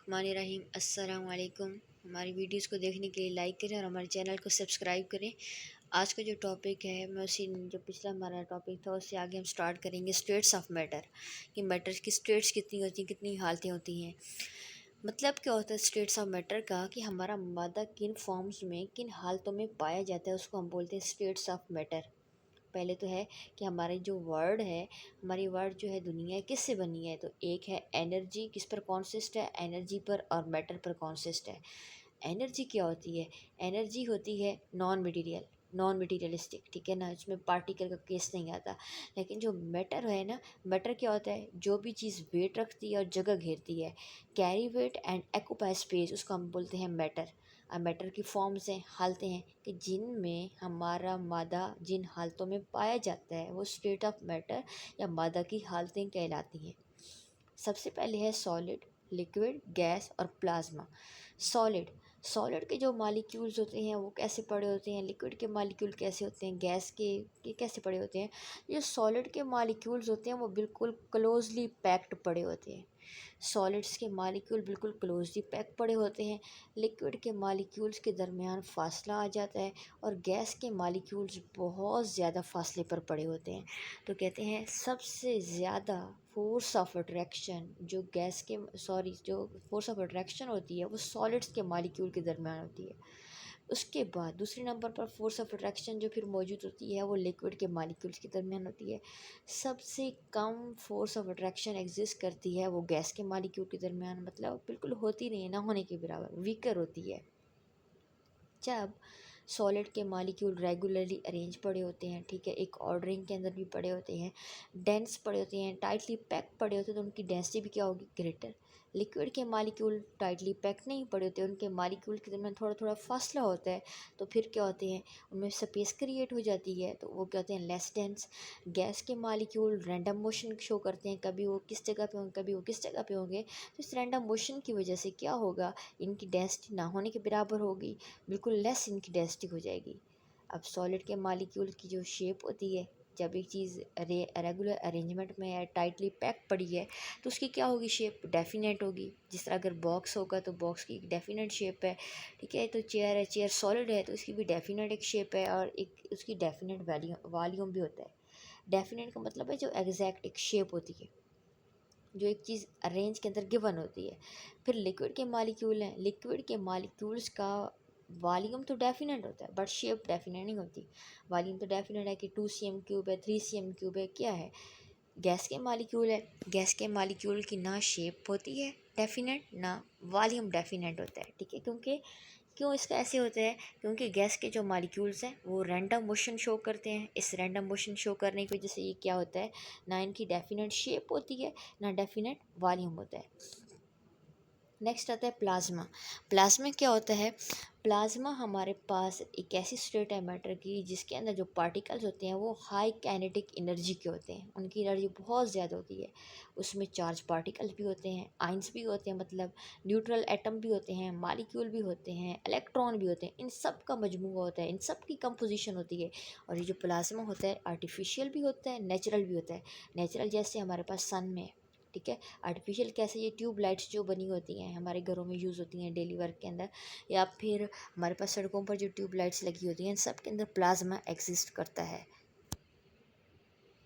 बिस्मिल्लाहिर्रहमानिर्रहीम। अस्सलाम वालेकुम। हमारी वीडियोस को देखने के लिए लाइक करें और हमारे चैनल को सब्सक्राइब करें। आज का जो टॉपिक है मैं उसी जो पिछला हमारा टॉपिक था उससे आगे हम स्टार्ट करेंगे स्टेट्स ऑफ मैटर कि मैटर की स्टेट्स कितनी होती हैं, कितनी हालतें होती हैं। मतलब क्या होता है स्टेट्स ऑफ मैटर का कि हमारा मादा किन फॉर्म्स में किन हालतों में पाया जाता है, उसको हम बोलते हैं स्टेट्स ऑफ मैटर। पहले तो है कि हमारी जो वर्ड है, हमारी वर्ड जो है दुनिया किससे बनी है, तो एक है एनर्जी, किस पर कॉन्सिस्ट है, एनर्जी पर, और मैटर पर कॉन्सिस्ट है। एनर्जी क्या होती है? एनर्जी होती है नॉन मटीरियलिस्टिक, ठीक है ना, इसमें पार्टिकल का केस नहीं आता। लेकिन जो मैटर है ना, मैटर क्या होता है? जो भी चीज़ वेट रखती है और जगह घेरती है, carry weight and occupy space, उसको हम बोलते हैं मैटर। अब मैटर की फॉर्म्स हैं, हालतें हैं कि जिनमें हमारा मादा जिन हालतों में पाया जाता है वो स्टेट ऑफ मैटर या मादा की हालतें कहलाती हैं। सबसे पहले है सॉलिड, लिक्विड, गैस और प्लाज्मा। सॉलिड, सॉलिड के जो मॉलिक्यूल्स होते हैं वो कैसे पड़े होते हैं, लिक्विड के मॉलिक्यूल कैसे होते हैं, गैस के कैसे पड़े होते हैं। जो सॉलिड के मॉलिक्यूल्स होते हैं वो बिल्कुल क्लोजली पैक्ड पड़े होते हैं। सॉलिड्स के मॉलिक्यूल बिल्कुल क्लोजली पैक पड़े होते हैं। लिक्विड के मॉलिक्यूल्स के दरमियान फासला आ जाता है और गैस के मॉलिक्यूल्स बहुत ज़्यादा फासले पर पड़े होते हैं। तो कहते हैं सबसे ज़्यादा फोर्स ऑफ अट्रैक्शन जो गैस के जो फोर्स ऑफ अट्रैक्शन होती है वो सॉलिड्स के मॉलिक्यूल के दरमियान होती है। उसके बाद दूसरे नंबर पर फोर्स ऑफ अट्रैक्शन जो फिर मौजूद होती है वो लिक्विड के मॉलिक्यूल्स के दरमियान होती है। सबसे कम फोर्स ऑफ अट्रैक्शन एग्जिस्ट करती है वो गैस के मॉलिक्यूल के दरमियान, मतलब बिल्कुल होती नहीं है, ना होने के बराबर, वीकर होती है। जब सॉलिड के मॉलिक्यूल रेगुलरली अरेंज पड़े होते हैं, ठीक है, एक ऑर्डरिंग के अंदर भी पड़े होते हैं, डेंस पड़े होते हैं, टाइटली पैक पड़े होते हैं, तो उनकी डेंसिटी भी क्या होगी? ग्रेटर। लिक्विड के मॉलिक्यूल टाइटली पैक नहीं पड़े होते, उनके मॉलिक्यूल के दरमियान थोड़ा थोड़ा फासला होता है, तो फिर क्या होते हैं? उनमें स्पेस क्रिएट हो जाती है, तो वो क्या होते हैं? Less dense. गैस के मॉलिक्यूल रैंडम मोशन शो करते हैं, कभी वो किस जगह पे होंगे, कभी वो किस जगह पे होंगे, तो इस रैंडम मोशन की वजह से क्या होगा? इनकी डेंसिटी ना होने के बराबर होगी, बिल्कुल लेस इनकी डेंसिटी हो जाएगी। अब सॉलिड के मॉलिक्यूल की जो शेप होती है, जब एक चीज़ रेगुलर अरेंजमेंट में है, टाइटली पैक पड़ी है, तो उसकी क्या होगी? शेप डेफिनेट होगी। जिस तरह अगर बॉक्स होगा तो बॉक्स की एक डेफिनेट शेप है, ठीक है। तो चेयर है, चेयर सॉलिड है तो उसकी भी डेफिनेट एक शेप है और एक उसकी डेफिनेट वॉल्यूम भी होता है। डेफिनेट का मतलब है जो एग्जैक्ट एक शेप होती है, जो एक चीज़ अरेंज के अंदर गिवन होती है। फिर लिक्विड के मॉलिक्यूल हैं, लिक्विड के मॉलिक्यूल्स का वॉल्यूम तो डेफिनेट होता है बट शेप डेफिनेट नहीं होती। वॉल्यूम तो डेफिनेट है कि 2 cm³ है, 3 cm³ है, क्या है? गैस के मॉलिक्यूल है, गैस के मॉलिक्यूल की ना शेप होती है डेफिनेट, ना वॉल्यूम डेफिनेट होता है, ठीक है। क्योंकि क्यों इसका ऐसे होता है? क्योंकि गैस के जो मॉलिक्यूल्स हैं वो रैंडम मोशन शो करते हैं। इस रैंडम मोशन शो करने की वजह से ये क्या होता है? ना इनकी डेफिनेट शेप होती है, ना डेफिनेट वॉल्यूम होता है। नेक्स्ट आता है प्लाज्मा। प्लाज्मा क्या होता है? प्लाज्मा हमारे पास एक ऐसी स्टेट है मैटर की जिसके अंदर जो पार्टिकल्स होते हैं वो हाई काइनेटिक एनर्जी के होते हैं, उनकी एनर्जी बहुत ज़्यादा होती है। उसमें चार्ज पार्टिकल्स भी होते हैं, आइंस भी होते हैं, मतलब न्यूट्रल एटम भी होते हैं, मॉलिक्यूल भी होते हैं, इलेक्ट्रॉन भी होते हैं, इन सब का मजमूआ होता है, इन सब की कंपोजिशन होती है। और ये जो प्लाज्मा होता है आर्टिफिशियल भी होता है, नेचुरल भी होता है। नेचुरल जैसे हमारे पास सन में, ठीक है। आर्टिफिशियल कैसे? ये ट्यूब लाइट्स जो बनी होती हैं हमारे घरों में यूज़ होती हैं डेली वर्क के अंदर, या फिर हमारे पास सड़कों पर जो ट्यूब लाइट्स लगी होती हैं, इन सब के अंदर प्लाज्मा एग्जिस्ट करता है।